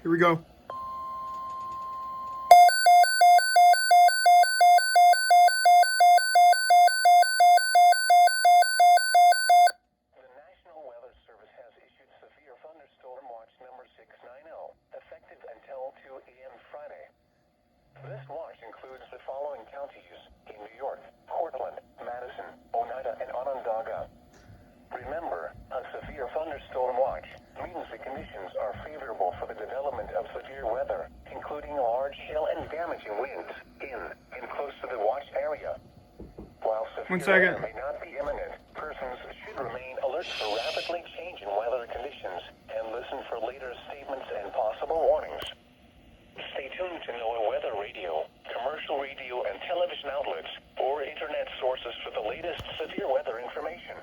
Here we go. Thunderstorm watch number 690, effective until 2 a.m. Friday. This watch includes the following counties in New York: Portland, Madison, Oneida, and Onondaga. Remember, a severe thunderstorm watch means the conditions are favorable for the development of severe weather, including large hail and damaging winds in and close to the watch area. While severe weather may not be imminent, persons should remain alert for rapidly changing weather conditions and listen for later statements and possible warnings. Stay tuned to NOAA weather radio, commercial radio and television outlets, or internet sources for the latest severe weather information.